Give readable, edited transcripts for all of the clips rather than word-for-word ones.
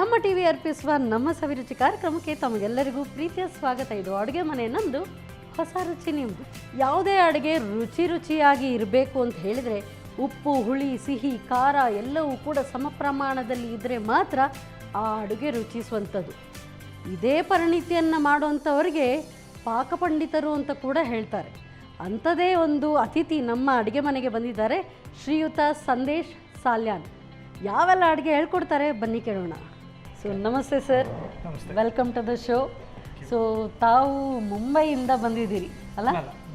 ನಮ್ಮ ಟಿವಿ ಅರ್ಪಿಸುವ ನಮ್ಮ ಸವಿರುಚಿ ಕಾರ್ಯಕ್ರಮಕ್ಕೆ ತಮಗೆಲ್ಲರಿಗೂ ಪ್ರೀತಿಯ ಸ್ವಾಗತ. ಇದು ಅಡುಗೆ ಮನೆ ನಮ್ಮದು, ಹೊಸ ರುಚಿ ನಿಮ್ಮದು. ಯಾವುದೇ ಅಡುಗೆ ರುಚಿಯಾಗಿ ಇರಬೇಕು ಅಂತ ಹೇಳಿದರೆ ಉಪ್ಪು, ಹುಳಿ, ಸಿಹಿ, ಖಾರ ಎಲ್ಲವೂ ಕೂಡ ಸಮ ಪ್ರಮಾಣದಲ್ಲಿ ಇದ್ದರೆ ಮಾತ್ರ ಆ ಅಡುಗೆ ರುಚಿಸುವಂಥದ್ದು. ಇದೇ ಪರಿಣಿತಿಯನ್ನು ಮಾಡುವಂಥವ್ರಿಗೆ ಪಾಕಪಂಡಿತರು ಅಂತ ಕೂಡ ಹೇಳ್ತಾರೆ. ಅಂಥದೇ ಒಂದು ಅತಿಥಿ ನಮ್ಮ ಅಡುಗೆ ಮನೆಗೆ ಬಂದಿದ್ದಾರೆ, ಶ್ರೀಯುತ ಸಂದೇಶ್ ಸಾಲ್ಯಾನ್. ಯಾವೆಲ್ಲ ಅಡುಗೆ ಹೇಳ್ಕೊಡ್ತಾರೆ ಬನ್ನಿ ಕೇಳೋಣ. ಸೊ ನಮಸ್ತೆ sir, welcome to the show. So ತಾವು ಮುಂಬೈಯಿಂದ ಬಂದಿದ್ದೀರಿ ಅಲ್ಲ?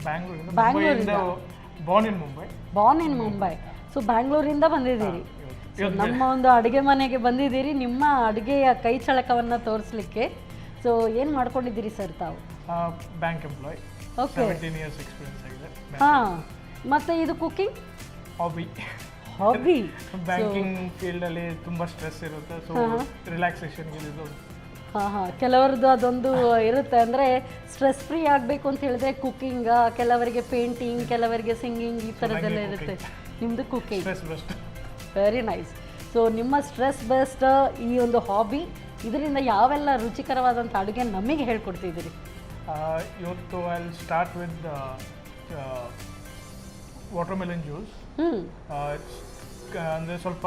ಬ್ಯಾಂಗ್ಳೂರಿಂದ. Born in Mumbai. ಸೊ ಬ್ಯಾಂಗ್ಳೂರಿಂದ ಬಂದಿದ್ದೀರಿ. ನಮ್ಮ ಒಂದು ಅಡುಗೆ ಮನೆಗೆ ಬಂದಿದ್ದೀರಿ, ನಿಮ್ಮ ಅಡುಗೆಯ ಕೈ ಚಳಕವನ್ನು ತೋರಿಸ್ಲಿಕ್ಕೆ. ಸೊ ಏನು ಮಾಡ್ಕೊಂಡಿದ್ದೀರಿ ಸರ್ ತಾವು? Bank employ. Okay. 17 years experience ಆಗಿದೆ. ಹಾಂ, ಮತ್ತು ಇದು ಕುಕಿಂಗ್ ಹಾಬಿ. ಬ್ಯಾಂಕಿಂಗ್ ಫೀಲ್ಡ್ ಅಲ್ಲಿ ತುಂಬಾ ಸ್ಟ್ರೆಸ್ ಇರುತ್ತೆ, ಸೊ ರಿಲ್ಯಾಕ್ಸೇಷನ್ಗೆ ಇದು. ಕೆಲವರದ್ದು ಅದೊಂದು ಇರುತ್ತೆ, ಅಂದರೆ ಸ್ಟ್ರೆಸ್ ಫ್ರೀ ಆಗಬೇಕು ಅಂತ ಹೇಳಿದ್ರೆ ಕುಕ್ಕಿಂಗ್, ಕೆಲವರಿಗೆ ಪೇಂಟಿಂಗ್, ಕೆಲವರಿಗೆ ಸಿಂಗಿಂಗ್, ಈ ಥರದ್ದೆಲ್ಲ ಇರುತ್ತೆ. ನಿಮ್ಮದು cooking. Stress best. Very nice. So ನಿಮ್ಮ ಸ್ಟ್ರೆಸ್ ಬೆಸ್ಟ್ ಈ ಒಂದು ಹಾಬಿ, ಇದರಿಂದ ಯಾವೆಲ್ಲ ರುಚಿಕರವಾದಂಥ ಅಡುಗೆ ನಮಗೆ ಹೇಳ್ಕೊಡ್ತಿದ್ದೀರಿ? ಇವತ್ತು I will start with watermelon juice. ಅಂದರೆ ಸ್ವಲ್ಪ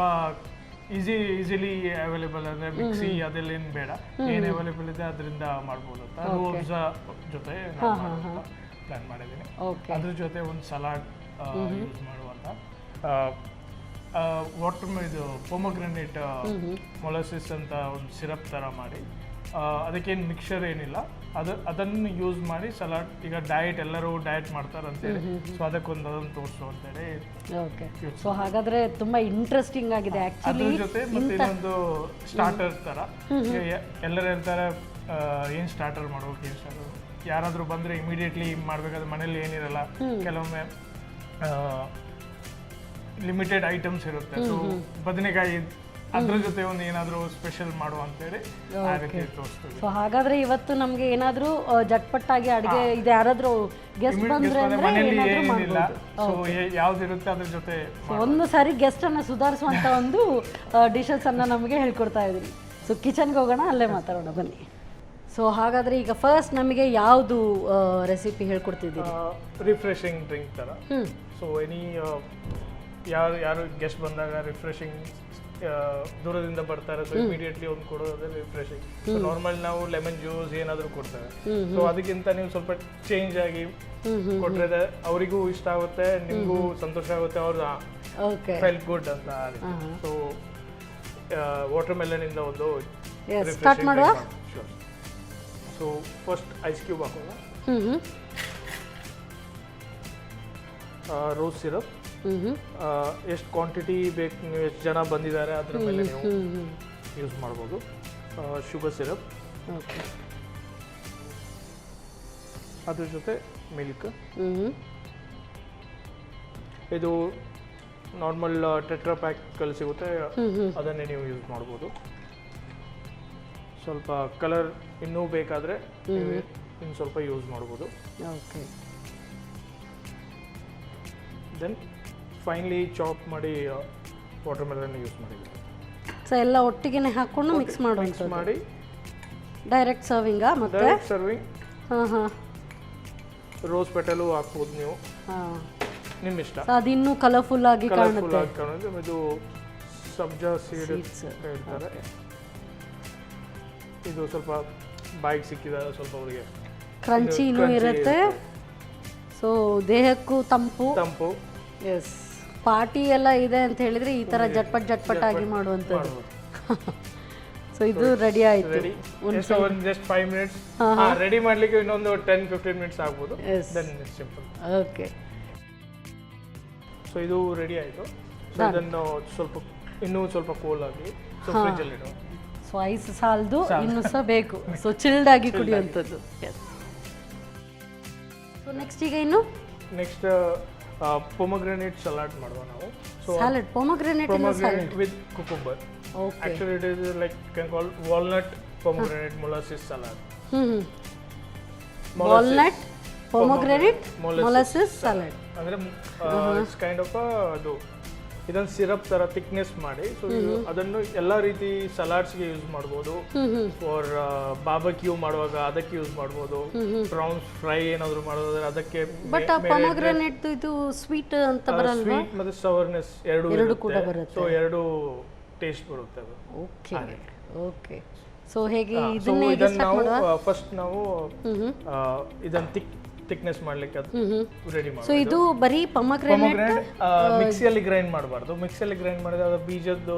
ಈಸಿಲಿ ಅವೈಲೇಬಲ್, ಅಂದರೆ ಮಿಕ್ಸಿ ಅದೆಲ್ಲ ಏನು ಬೇಡ, ಏನು ಅವೈಲೇಬಲ್ ಇದೆ ಅದರಿಂದ ಮಾಡ್ಬೋದು ಅಂತ ರೂಬ್ಸ್ ಜೊತೆ ಪ್ಲಾನ್ ಮಾಡಿದ್ದೀನಿ. ಅದ್ರ ಜೊತೆ ಒಂದು ಸಲಾಡ್ ಯೂಸ್ ಮಾಡುವಂತ ಇದು ಪೊಮೊಗ್ರೆನೇಟ್ ಮೊಲಸಿಸ್ ಅಂತ ಒಂದು ಸಿರಪ್ ಥರ ಮಾಡಿ, ಅದಕ್ಕೇನು ಮಿಕ್ಸರ್ ಏನಿಲ್ಲ, ಅದನ್ನು ಯೂಸ್ ಮಾಡಿ ಸಲಾಡ್. ಈಗ ಡಯಟ್ ಎಲ್ಲರೂ ಡಯಟ್ ಮಾಡ್ತಾರೆ ಅಂತೇಳಿ, ಸೊ ಅದಕ್ಕೊಂದು ಅದನ್ನು ತೋರಿಸು ಅಂತೇಳಿ. ಓಕೆ. ಸೊ ಹಾಗಾದ್ರೆ ತುಂಬಾ ಇಂಟ್ರೆಸ್ಟಿಂಗ್ ಆಗಿದೆ ಆ್ಯಕ್ಚುಲಿ. ಅದ್ರ ಜೊತೆ ಮತ್ತೆ ಇನ್ನೊಂದು ಸ್ಟಾರ್ಟರ್ ಥರ. ಎಲ್ಲರೂ ಹೇಳ್ತಾರೆ ಏನು ಸ್ಟಾರ್ಟರ್ ಮಾಡ್ಬೇಕು, ಏನು ಸ್ಟಾರ್ಟರ್. ಯಾರಾದರೂ ಬಂದರೆ ಇಮಿಡಿಯೇಟ್ಲಿ ಮಾಡಬೇಕಾದ್ರೆ ಮನೇಲಿ ಏನಿರಲ್ಲ, ಕೆಲವೊಮ್ಮೆ ಲಿಮಿಟೆಡ್ ಐಟಮ್ಸ್ ಇರುತ್ತೆ, ಸೊ ಬದನೆಕಾಯಿ ಅದ್ರ ಜೊತೆ ಒಂದು ಏನಾದರೂ ಸ್ಪೆಷಲ್ ಮಾಡುವ ಅಂತೇಳಿ ಆ ರೀತಿ ತೋರಿಸ್ತೀವಿ. ಸೊ ಹಾಗಾದ್ರೆ ಇವತ್ತು ನಮಗೆ ಏನಾದರೂ ಜಟ್ಪಟ್ಟಾಗಿ ಅಡುಗೆ ಇದೆ, ಯಾರಾದರೂ ಗೆಸ್ಟ್ ಬಂದ್ರೆ ಮನೆಯಲ್ಲಿ ಏನಿಲ್ಲ, ಸೊ ಯಾವ್ದಿರುತ್ತೆ ಅದ್ರ ಜೊತೆ ಒಂದು ಸಾರಿ ಗೆಸ್ಟ್ ಅನ್ನ ಸುಧಾರಿಸುವಂತ ಒಂದು ಡಿಶಸ್ ಅನ್ನ ನಮಗೆ ಹೇಳ್ಕೊಡ್ತಾ ಇದ್ರಿ. ಸೊ ಕಿಚನ್ಗೆ ಹೋಗೋಣ, ಅಲ್ಲೇ ಮಾತಾಡೋಣ ಬನ್ನಿ. ಸೊ ಹಾಗಾದ್ರೆ ಈಗ ಫಸ್ಟ್ ನಮಗೆ ಯಾವುದು ರೆಸಿಪಿ ಹೇಳ್ಕೊಡ್ತಿದ್ದೀರಿ? ರಿಫ್ರೆಶಿಂಗ್ ಡ್ರಿಂಕ್ ಥರ. ಸೊ ಯಾರು ಗೆಸ್ಟ್ ಬಂದಾಗ ರಿಫ್ರೆಶಿಂಗ್, ದೂರದಿಂದ ಬರ್ತಾರೆ, ಸೊ ಇಮಿಡಿಯೇಟ್ಲಿ ಒಂದು ಕೊಡೋದೇ ರಿಫ್ರೆಶಿಂಗ್. ಸೊ ನಾರ್ಮಲ್ ನಾವು ಲೆಮನ್ ಜ್ಯೂಸ್ ಏನಾದರೂ ಕೊಡ್ತೇವೆ, ಸೊ ಅದಕ್ಕಿಂತ ನೀವು ಸ್ವಲ್ಪ ಚೇಂಜ್ ಆಗಿ ಕೊಟ್ಟರೆ ಅವರಿಗೂ ಇಷ್ಟ ಆಗುತ್ತೆ, ನಿಮಗೂ ಸಂತೋಷ ಆಗುತ್ತೆ, ಅವ್ರದ್ದು ಫೆಲ್ಟ್ ಗುಡ್ ಅಂತ. ಸೊ ವಾಟರ್ ಮೆಲನ್ ಇಂದ ಒಂದು ಸ್ಟಾರ್ಟ್ ಮಾಡುವ. ಸೊ ಫಸ್ಟ್ ಐಸ್ ಕ್ಯೂಬ್ ಹಾಕೋಣ, ರೋಸ್ ಸಿರಪ್. ಎಷ್ಟು ಕ್ವಾಂಟಿಟಿ ಬೇಕು, ನೀವು ಎಷ್ಟು ಜನ ಬಂದಿದ್ದಾರೆ ಅದ್ರ ಮೇಲೆ ನೀವು ಯೂಸ್ ಮಾಡ್ಬೋದು. ಶುಗರ್ ಸಿರಪ್, ಅದ್ರ ಜೊತೆ ಮಿಲ್ಕ್. ಇದು ನಾರ್ಮಲ್ ಟೆಟ್ರಾ ಪ್ಯಾಕಲ್ಲಿ ಸಿಗುತ್ತೆ, ಅದನ್ನೇ ನೀವು ಯೂಸ್ ಮಾಡ್ಬೋದು. ಸ್ವಲ್ಪ ಕಲರ್ ಇನ್ನೂ ಬೇಕಾದರೆ ಇನ್ನು ಸ್ವಲ್ಪ ಯೂಸ್ ಮಾಡ್ಬೋದು. ದೆನ್ ಫೈನ್ಲಿ ಚಾಪ್ ಮಾಡಿ ವಾಟರ್ ಮೆಲನ್ ಯೂಸ್ ಮಾಡಿದ್ವಿ. ಸೊ ಎಲ್ಲ ಒಟ್ಟಿಗೆ ಹಾಕೊಂಡು ಮಿಕ್ಸ್ ಮಾಡಿ ಡೈರೆಕ್ಟ್ ಸರ್ವಿಂಗಾ? ಮತ್ತೆ ಡೈರೆಕ್ಟ್ ಸರ್ವಿಂಗ್. ಹಾಂ. ರೋಸ್ ಪೆಟಲು ಹಾಕ್ಬೋದು ನೀವು, ನಿಮ್ಮ ಇಷ್ಟ. ಅದು ಇನ್ನೂ ಕಲರ್ಫುಲ್ ಆಗಿ ಕಾಣುತ್ತೆ. ಇದು ಸಬ್ಜಾ ಸೀಡ್ ಹೇಳ್ತಾರೆ. ಇದು ಸ್ವಲ್ಪ ಬಾಯಿಗೆ ಸಿಕ್ಕಿದಾಗ ಸ್ವಲ್ಪ ಅವರಿಗೆ ಕ್ರಂಚಿನೂ ಇರುತ್ತೆ, ಸೊ ದೇಹಕ್ಕೂ ತಂಪು. ಎಸ್, ಪಾರ್ಟಿ ಎಲ್ಲ ಇದೆ ಅಂತ ಹೇಳಿದ್ರೆ ಈ ತರ ಜಟ್ಪಟ್ ಆಗಿ ಮಾಡುವಂಥದ್ದು. ಸೊ ಇದು ರೆಡಿ ಆಯ್ತು. ಜಸ್ಟ್ 5 minutes ರೆಡಿ ಮಾಡ್ಲಿಕ್ಕೆ ಇನ್ನೊಂದು 10-15 minutes ಆಗ್ಬೋದು. Then it's simple. Okay. So ಇದು ರೆಡಿ ಆಯಿತು. ಸೊ ಇದನ್ನು ಇನ್ನೂ ಸ್ವಲ್ಪ ಕೂಲ್ ಆಗಿ ಫ್ರಿಜ್ ಅಲ್ಲಿ ಇಡುವ. ಸೊ ಐಸ್ ಸಾಲದು, ಇನ್ನೂ ಸಹ ಬೇಕು, ಸೊ ಚಿಲ್ಡ್ ಆಗಿ ಕುಡಿಯುವಂಥದ್ದು. ಸೊ ನೆಕ್ಸ್ಟ್ ಈಗ ಇನ್ನು ನೆಕ್ಸ್ಟ್ pomegranate salad ಮಾಡುವ ನಾವು. So salad, pomegranate with cucumber. Okay. Actually it is like can call walnut pomegranate molasses salad. Walnut pomegranate molasses salad. ಅಂದ್ರೆ it's kind of a ಇದನ್ನ syrup ತರ thickness ಮಾಡಿ so ಅದನ್ನು ಎಲ್ಲಾ ರೀತಿ ಸಲಾಡ್ಸ್ಗೆ ಯೂಸ್ ಮಾಡ್ಬೋದು. ಫಾರ್ ಬಾರ್ಬಕ್ಯೂ ಮಾಡುವಾಗ ಅದಕ್ಕೆ ಯೂಸ್ ಮಾಡ್ಬೋದು. ಪ್ರಾನ್ಸ್ ಫ್ರೈ ಏನಾದ್ರು ಮಾಡೋದಾದ್ರೆ ಅದಕ್ಕೆ. ಬಟ್ ಪೊಮೊಗ್ರಾನೇಟ್ ಇದು ಸ್ವೀಟ್ ಅಂತ ಬರಲ್ವಾ? ಸ್ವೀಟ್ ಮತ್ತೆ ಸವರ್ನೆಸ್ ಎರಡು ಕೂಡ ಬರುತ್ತೆ. ಸೊ ಎರಡು ಟೇಸ್ಟ್ ಬರುತ್ತೆ ಅದು. Okay okay. ಸೊ ಹೇಗೆ ಇದನ್ನ ಹೇಗೆ ಸ್ಟಾರ್ಟ್ ಮಾಡುವ? ಫಸ್ಟ್ ನಾವು ಇದನ್ನ ಥಿಕ್ನೆಸ್ ಮಾಡ್ಲಿಕ್ಕೆ ರೆಡಿ ಮಾಡಿ. ಸೊ ಇದು ಬರೀ ಪೊಮೊಗ್ರಾನೇಟ್ ಮಿಕ್ಸಿಯಲ್ಲಿ ಗ್ರೈಂಡ್ ಮಾಡಬಾರ್ದು. ಮಿಕ್ಸಿಯಲ್ಲಿ ಗ್ರೈಂಡ್ ಮಾಡಿದ್ರೆ ಅದು ಬೀಜದ್ದು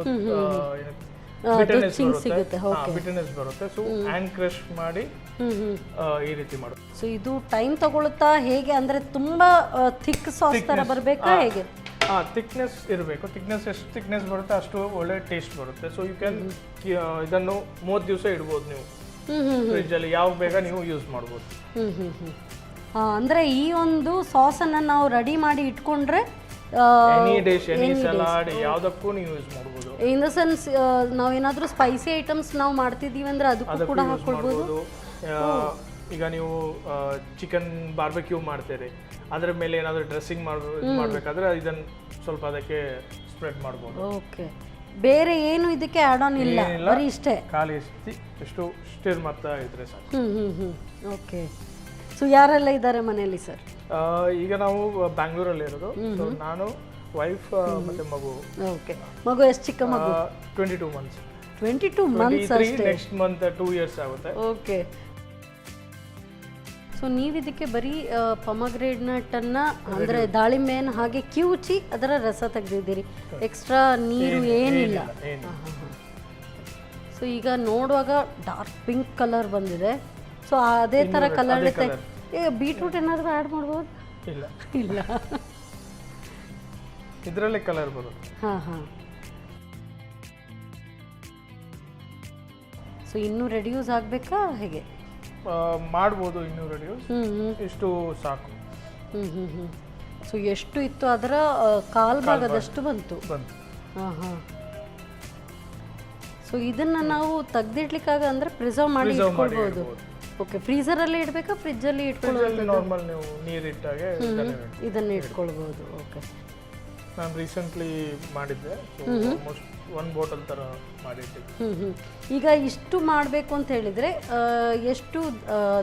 ಬಿಟರ್ನೆಸ್ ಬರುತ್ತೆ. ಸೊ ಹ್ಯಾಂಡ್ ಕ್ರಶ್ ಮಾಡಿ ಈ ರೀತಿ ಮಾಡೋದು. ಸೊ ಇದು ಟೈಮ್ ತಗೊಳುತ್ತಾ ಹೇಗೆ ಅಂದ್ರೆ ತುಂಬಾ ಥಿಕ್ ಸಾಸ್ ತರ ಬರಬೇಕಾ ಹೇಗೆ? ಥಿಕ್ನೆಸ್ ಇರಬೇಕು. ಥಿಕ್ನೆಸ್ ಎಷ್ಟು ಥಿಕ್ನೆಸ್ ಬರುತ್ತೆ ಅಷ್ಟು ಒಳ್ಳೆ ಟೇಸ್ಟ್ ಬರುತ್ತೆ. ಸೊ ಯು ಕ್ಯಾನ್ ಇದನ್ನು 30 ದಿವಸ ಇಡ್ಬೋದು ನೀವು ಫ್ರಿಜ್ ಅಲ್ಲಿ. ಯಾವಾಗ ಬೇಗ ನೀವು ಯೂಸ್ ಮಾಡ್ಬೋದು. ಅಂದ್ರೆ ಈ ಒಂದು ಸಾಸ್ ಅನ್ನ ನಾವು ರೆಡಿ ಮಾಡಿ ಇಟ್ಕೊಂಡ್ರೆ ಎನಿ ಡಿಶ್ ಎನಿ ಸಲಾಡ್ ಯಾವುದಕ್ಕೂ ನೀವು ಯೂಸ್ ಮಾಡ್ಬೋದು. ಇನ್ ದ ಸೆನ್ಸ್ ನಾವೇನಾದ್ರೂ ಸ್ಪೈಸಿ ಐಟಮ್ಸ್ ನಾವು ಮಾಡ್ತಿದೀವಿ ಅಂದ್ರೆ ಅದಕ್ಕೂ ಕೂಡ ಹಾಕೊಳ್ಬೋದು. ಈಗ ನೀವು ಚಿಕನ್ ಬಾರ್ಬೆಕ್ಯೂ ಮಾಡ್ತೀರಿ, ಅದ್ರ ಮೇಲೆ ಏನಾದರೂ ಡ್ರೆಸ್ಸಿಂಗ್ ಮಾಡಬೇಕಾದ್ರೆ ಇದನ್ನ ಸ್ವಲ್ಪ ಅದಕ್ಕೆ ಸ್ಪ್ರೆಡ್ ಮಾಡ್ಬೋದು. ಓಕೆ. ಬೇರೆ ಏನು ಇದಕ್ಕೆ ಆಡ್ ಆನ್ ಇಲ್ಲ, ಬರೀ ಇಷ್ಟೇ. ಖಾಲಿ ಎಷ್ಟು ಸ್ಟಿರ್ ಮಾಡ್ತಾ ಇದ್ರೆ ಸಾಕು. ಓಕೆ. ಸೊ ಯಾರೆಲ್ಲ ಇದ್ದಾರೆ ಮನೆಯಲ್ಲಿ ಸರ್? ಈಗ ನಾವು ಬ್ಯಾಂಗ್ಳೂರಲ್ಲಿ ಇರೋದು. ನಾನು ವೈಫ್ ಮತ್ತೆ ಮಗು. ಓಕೆ. ಮಗು ಎಷ್ಟು ಚಿಕ್ಕ ಮಗು? 22 ಮಂತ್ಸ್. 22 ಮಂತ್ಸ್ ಅಷ್ಟೇ. ನೆಕ್ಸ್ಟ್ ಮಂತ್ 2 ಇಯರ್ಸ್ ಆಗುತ್ತೆ. ಓಕೆ. ಸೊ ನೀವು ಇದಕ್ಕೆ ಬರೀ ಪೊಮೊಗ್ರಾನೇಟ್ ಅನ್ನ ಅಂದ್ರೆ ದಾಳಿಂಬೆಯನ್ನು ಹಾಗೆ ಕಿವುಚಿ ಅದರ ರಸ ತೆಗೆದಿದ್ದೀರಿ, ಎಕ್ಸ್ಟ್ರಾ ನೀರು ಏನಿಲ್ಲ. ಸೊ ಈಗ ನೋಡುವಾಗ ಡಾರ್ಕ್ ಪಿಂಕ್ ಕಲರ್ ಬಂದಿದೆ. ಸೊ ಅದೇ ತರ ಕಲರ್ ಬೀಟ್ರೂಟ್ ಏನಾದರೂ ಆ್ಯಡ್ ಮಾಡ್ಬೋದು? ಇಲ್ಲ ಇಲ್ಲ, ಇದರಲ್ಲೇ ಕಲರ್ ಬರುತ್ತೆ. ಹಾಂ. ಸೊ ಇನ್ನೂ ರೆಡ್ಯೂಸ್ ಆಗಬೇಕಾ ಹೇಗೆ? ಮಾಡ್ಬೋದು ಇನ್ನೂ ರೆಡ್ಯೂಸ್. ಇಷ್ಟು ಸಾಕು. ಸೊ ಎಷ್ಟು ಇತ್ತು ಅದರ ಕಾಲ್ ಭಾಗದಷ್ಟು ಬಂತು. ಹಾಂ. ಸೊ ಇದನ್ನ ನಾವು ತೆಗೆದಿಡ್ಲಿಕ್ಕಾಗ ಅಂದ್ರೆ ಪ್ರಿಸರ್ವ್ ಮಾಡಿ ಇಟ್ಕೊಳ್ಬೋದು. ಓಕೆ. ಫ್ರೀಸರಲ್ಲಿ ಇಡಬೇಕಾ ಫ್ರಿಜ್ಜಲ್ಲಿ ಇಟ್ಕೊಳ್ಳೋದು? ನಾರ್ಮಲ್ ನೀವು ನೀರು ಇಟ್ಟಾಗೆ ಇದನ್ನ ಇಟ್ಕೊಳ್ಬೋದು. ಓಕೆ. ನಾನು ರೀಸೆಂಟ್ಲಿ ಮಾಡಿದ್ದೆ, ಆಲ್ಮೋಸ್ಟ್ 1 ಬಾಟಲ್ ಥರ ಮಾಡಿದ್ದೆ. ಈಗ ಇಷ್ಟು ಮಾಡಬೇಕು ಅಂತ ಹೇಳಿದ್ರೆ ಎಷ್ಟು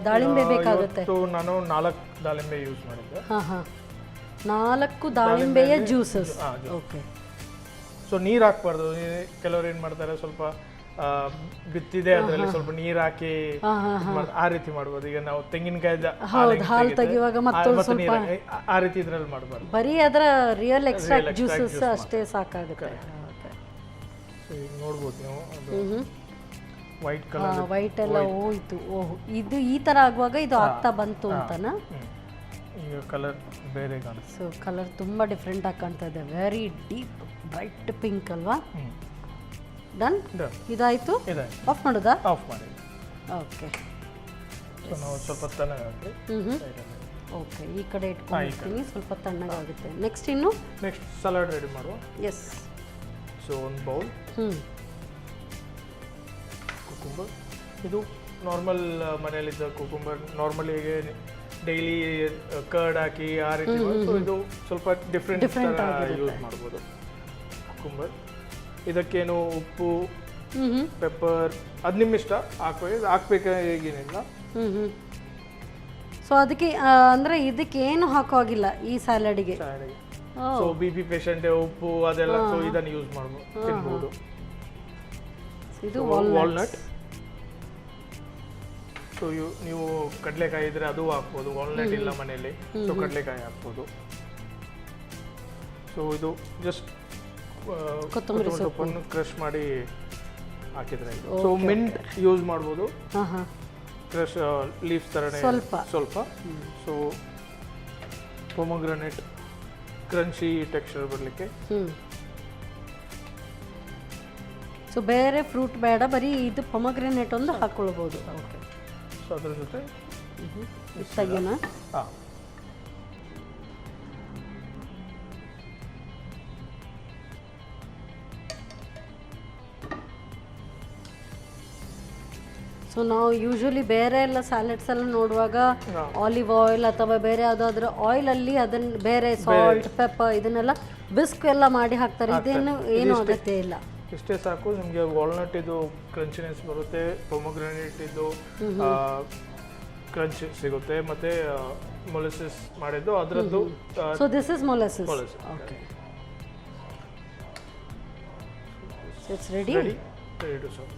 ದಾಳಿಂಬೆ ಬೇಕಾಗುತ್ತೆ? ನಾನು 4 ದಾಳಿಂಬೆ ಯೂಸ್ ಮಾಡಿದ್ದೆ. ಹಾಂ. 4 ದಾಳಿಂಬೆಯ ಜ್ಯೂಸಸ್. ಓಕೆ. ಸೊ ನೀರು ಹಾಕ್ಬಾರ್ದು. ಕೆಲವರು ಏನು ಮಾಡ್ತಾರೆ, ಸ್ವಲ್ಪ ಬಿತ್ತಿದೆ ಅದರಲ್ಲಿ ಸ್ವಲ್ಪ ನೀರು ಹಾಕಿ ಆ ರೀತಿ ಮಾಡ್ಬೋದು. ಈಗ ನಾವು ತೆಂಗಿನಕಾಯಿ ಹಾಲು ತೆಗೆಯುವಾಗ ಆ ರೀತಿ ಇದ್ರಲ್ಲಿ ಮಾಡಬಾರ್ದು. ಬರೀ ಅದರ ರಿಯಲ್ ಎಕ್ಸ್ಟ್ರಾಕ್ಟ್ ಜ್ಯೂಸಸ್ ಅಷ್ಟೇ ಸಾಕಾಗುತ್ತೆ. ನೋಡ್ಬೋದು ನೀವು ವೈಟ್ ಕಲರ್. ವೈಟ್ ಎಲ್ಲ ಹೋಯ್ತು. ಓಹ್, ಇದು ಈ ತರ ಆಗುವಾಗ ಇದು ಆಗ್ತಾ ಬಂತು ಅಂತನಾ? ಈಗ ಕಲರ್ ಬೇರೆ ಕಾಣುತ್ತೆ. ಸೊ ಕಲರ್ ತುಂಬಾ ಡಿಫ್ರೆಂಟ್ ಆಗಿ ಕಾಣ್ತಾ ಇದೆ. ವೆರಿ ಡೀಪ್ ಬ್ರೈಟ್ ಪಿಂಕ್ ಅಲ್ವಾ? ಡನ್. ಇದಾಯ್ತು. ಆಫ್ ಮಾಡೋದಾ? ಆಫ್ ಮಾಡಿ. ಓಕೆ. ಸೊ ನಾವು ಸ್ವಲ್ಪ ತಣ್ಣಗಾಗಲಿ. ಓಕೆ. ಈ ಕಡೆ ಇಟ್ಕೊಂಡಿರ್ತೀನಿ, ಸ್ವಲ್ಪ ತಣ್ಣಗಾಗುತ್ತೆ. ನೆಕ್ಸ್ಟ್ ಸಲಾಡ್ ರೆಡಿ ಮಾಡುವ. ಎಸ್. ಸೊ ಒಂದು ಬೌಲ್ ಕುಕುಂಬರ್. ಇದು ನಾರ್ಮಲ್ ಮನೆಯಲ್ಲಿದ್ದ ಕುಕುಂಬರ್. ನಾರ್ಮಲಿ ಡೈಲಿ ಕರ್ಡ್ ಹಾಕಿ ಆ ರೀತಿ. ಸೊ ಇದು ಸ್ವಲ್ಪ ಡಿಫ್ರೆಂಟ್ ಯೂಸ್ ಮಾಡ್ಬೋದು ಕುಕುಂಬರ್. ಇದಕ್ಕೇನು ಉಪ್ಪು, ಪೆಪ್ಪರ್ ಅದು ನಿಮ್ಮ ಇಷ್ಟ ಹಾಕ್ಬೇಕಾ ಹೇಗೇನಿಲ್ಲ. ಸೊ ಅದಕ್ಕೆ ಅಂದ್ರೆ ಇದಕ್ಕೆ ಏನು ಹಾಕೋಗಿಲ್ಲ ಈ ಸ್ಯಾಲಡ್ಗೆ. ಸೊ BP ಪೇಷಂಟ್ ಉಪ್ಪು ಅದೆಲ್ಲ ಸೊ ಇದನ್ನು ಯೂಸ್ ಮಾಡ್ಬೋದು, ತಿನ್ಬೋದು. ಇದು ವಾಲ್ನಟ್. ಸೊ ನೀವು ಕಡಲೆಕಾಯಿ ಇದ್ರೆ ಅದು ಹಾಕ್ಬೋದು. ವಾಲ್ನಟ್ ಇಲ್ಲ ಮನೆಯಲ್ಲಿ, ಸೊ ಕಡಲೆಕಾಯಿ ಹಾಕ್ಬೋದು. ಸೊ ಇದು ಜಸ್ಟ್ ಕೊತ್ತಂಬರಿ ಸೊಪ್ಪನ್ನು ಕ್ರಶ್ ಮಾಡಿ ಹಾಕಿದ್ರೆ. ಸೊ ಮಿಂಟ್ ಯೂಸ್ ಮಾಡ್ಬೋದು, ಕ್ರಶ್ ಲೀವ್ಸ್ ಥರನೇ ಸ್ವಲ್ಪ. ಸೊ ಪೊಮೊಗ್ರಾನೇಟ್ ಕ್ರಂಚಿ ಟೆಕ್ಸ್ಚರ್ ಬರಲಿಕ್ಕೆ. ಸೊ ಬೇರೆ ಫ್ರೂಟ್ ಬೇಡ, ಬರೀ ಇದು ಪೊಮೊಗ್ರಾನೇಟ್ ಒಂದು ಹಾಕ್ಕೊಳ್ಬೋದು. ಓಕೆ. ಸೊ ಅದ್ರ ಜೊತೆ ತೆಗೆಯೋಣ. ಹಾಂ. ಸೊ ನಾವು ಯೂಶಲಿ ಬೇರೆ ಎಲ್ಲ ಸ್ಯಾಲೆಡ್ಸ್ ಎಲ್ಲ ನೋಡುವಾಗ ಆಲಿವ್ ಆಯಿಲ್ ಅಥವಾ ಬೇರೆ ಯಾವುದಾದ್ರೂ ಆಯಿಲಲ್ಲಿ ಅದನ್ನು ಬೇರೆ ಸಾಲ್ಟ್ ಪೆಪ್ಪರ್ ಇದನ್ನೆಲ್ಲ ಬಿಸ್ಕ್ ಎಲ್ಲ ಮಾಡಿ ಹಾಕ್ತಾರೆ. ಇದೇನು ಏನು ಅಗತ್ಯ ಇಲ್ಲ, ಇಷ್ಟೇ ಸಾಕು. ನಿಮಗೆ ವಾಲ್ನಟ್ ಇದು ಕ್ರಂಚಿನೆಸ್ ಬರುತ್ತೆ, ಪೊಮೊಗ್ರಾನೇಟ್ ಇದು ಕ್ರಂಚ್ ಸಿಗುತ್ತೆ, ಮತ್ತೆ ಮೊಲಸಿಸ್ ಮಾಡಿದ್ದು ಅದರದ್ದು. So this is molasses. Okay, it's ready to serve.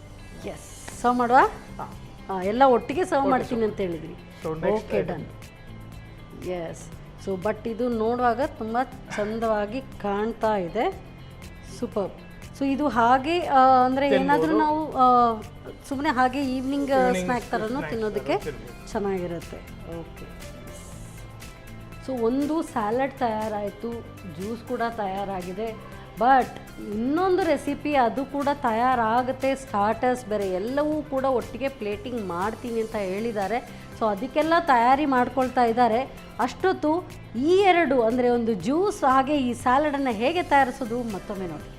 Yes, serve ಮಾಡುವ. ಎಲ್ಲ ಒಟ್ಟಿಗೆ ಸರ್ವ್ ಮಾಡ್ತೀನಿ ಅಂತ ಹೇಳಿದ್ರಿ. Okay, done. Yes. So but ಇದು ನೋಡುವಾಗ ತುಂಬ ಚಂದವಾಗಿ ಕಾಣ್ತಾ ಇದೆ. ಸೂಪರ್. ಸೊ ಇದು ಹಾಗೆ ಅಂದರೆ ಏನಾದರೂ ನಾವು ಸುಮ್ಮನೆ ಹಾಗೆ ಈವ್ನಿಂಗ್ ಸ್ನ್ಯಾಕ್ ಥರನೂ ತಿನ್ನೋದಕ್ಕೆ ಚೆನ್ನಾಗಿರುತ್ತೆ. ಓಕೆ. ಸೊ ಒಂದು ಸ್ಯಾಲಡ್ ತಯಾರಾಯಿತು, ಜ್ಯೂಸ್ ಕೂಡ ತಯಾರಾಗಿದೆ. ಬಟ್ ಇನ್ನೊಂದು ರೆಸಿಪಿ ಅದು ಕೂಡ ತಯಾರಾಗುತ್ತೆ, ಸ್ಟಾರ್ಟರ್ಸ್ ಬೇರೆ ಎಲ್ಲವೂ ಕೂಡ ಒಟ್ಟಿಗೆ ಪ್ಲೇಟಿಂಗ್ ಮಾಡ್ತೀನಿ ಅಂತ ಹೇಳಿದ್ದಾರೆ. ಸೊ ಅದಕ್ಕೆಲ್ಲ ತಯಾರಿ ಮಾಡ್ಕೊಳ್ತಾ ಇದ್ದಾರೆ. ಅಷ್ಟೊತ್ತು ಈ ಎರಡು ಅಂದರೆ ಒಂದು ಜ್ಯೂಸ್ ಹಾಗೆ ಈ ಸ್ಯಾಲಡನ್ನು ಹೇಗೆ ತಯಾರಿಸೋದು ಮತ್ತೊಮ್ಮೆ ನೋಡಿ.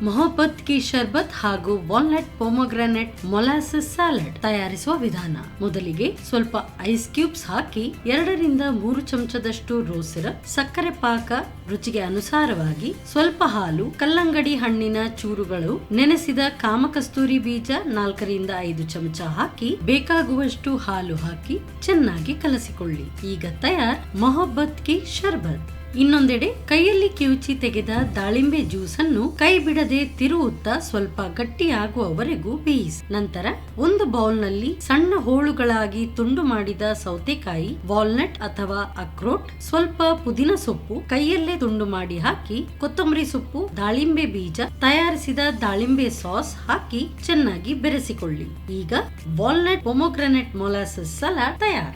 ಮೊಹಬ್ಬತ್ ಕಿ ಶರ್ಬತ್ ಹಾಗೂ ವಾಲ್ನಟ್ ಪೊಮೊಗ್ರಾನೇಟ್ ಮೊಲಾಸಸ್ ಸ್ಯಾಲಡ್ ತಯಾರಿಸುವ ವಿಧಾನ. ಮೊದಲಿಗೆ ಸ್ವಲ್ಪ ಐಸ್ ಕ್ಯೂಬ್ಸ್ ಹಾಕಿ 2 ರಿಂದ 3 ಚಮಚದಷ್ಟು ರೋಸ್ ಸಿರಪ್, ಸಕ್ಕರೆ ಪಾಕ ರುಚಿಗೆ ಅನುಸಾರವಾಗಿ, ಸ್ವಲ್ಪ ಹಾಲು, ಕಲ್ಲಂಗಡಿ ಹಣ್ಣಿನ ಚೂರುಗಳು, ನೆನೆಸಿದ ಕಾಮಕಸ್ತೂರಿ ಬೀಜ 4 ರಿಂದ 5 ಚಮಚ ಹಾಕಿ ಬೇಕಾಗುವಷ್ಟು ಹಾಲು ಹಾಕಿ ಚೆನ್ನಾಗಿ ಕಲಸಿಕೊಳ್ಳಿ. ಈಗ ತಯಾರ್ ಮೊಹಬ್ಬತ್ ಕಿ ಶರ್ಬತ್. ಇನ್ನೊಂದೆಡೆ ಕೈಯಲ್ಲಿ ಕಿವುಚಿ ತೆಗೆದ ದಾಳಿಂಬೆ ಜ್ಯೂಸ್ ಅನ್ನು ಕೈ ಬಿಡದೆ ತಿರುವುತ್ತಾ ಸ್ವಲ್ಪ ಗಟ್ಟಿಯಾಗುವವರೆಗೂ ಬೇಯಿಸಿ. ನಂತರ ಒಂದು ಬೌಲ್ ನಲ್ಲಿ ಸಣ್ಣ ಹೋಳುಗಳಾಗಿ ತುಂಡು ಮಾಡಿದ ಸೌತೆಕಾಯಿ, ವಾಲ್ನಟ್ ಅಥವಾ ಅಕ್ರೋಟ್, ಸ್ವಲ್ಪ ಪುದೀನ ಸೊಪ್ಪು ಕೈಯಲ್ಲೇ ತುಂಡು ಮಾಡಿ ಹಾಕಿ, ಕೊತ್ತಂಬರಿ ಸೊಪ್ಪು, ದಾಳಿಂಬೆ ಬೀಜ, ತಯಾರಿಸಿದ ದಾಳಿಂಬೆ ಸಾಸ್ ಹಾಕಿ ಚೆನ್ನಾಗಿ ಬೆರೆಸಿಕೊಳ್ಳಿ. ಈಗ ವಾಲ್ನಟ್ ಪೊಮೊಗ್ರಾನೇಟ್ ಮೊಲಾಸಸ್ ಸಲಾಡ್ ತಯಾರು.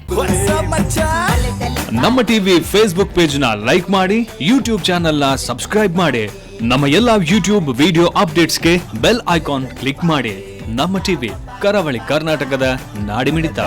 ನಮ್ಮ ಟಿವಿ ಫೇಸ್ಬುಕ್ ಪೇಜ್ ನ ಲೈಕ್ ಮಾಡಿ, ಯೂಟ್ಯೂಬ್ ಚಾನೆಲ್ ನ ಸಬ್ಸ್ಕ್ರೈಬ್ ಮಾಡಿ, ನಮ್ಮ ಎಲ್ಲಾ ಯೂಟ್ಯೂಬ್ ವಿಡಿಯೋ ಅಪ್ಡೇಟ್ಸ್ಗೆ ಬೆಲ್ ಐಕಾನ್ ಕ್ಲಿಕ್ ಮಾಡಿ. ನಮ್ಮ ಟಿವಿ, ಕರಾವಳಿ ಕರ್ನಾಟಕದ ನಾಡಿಮಿಡಿತ.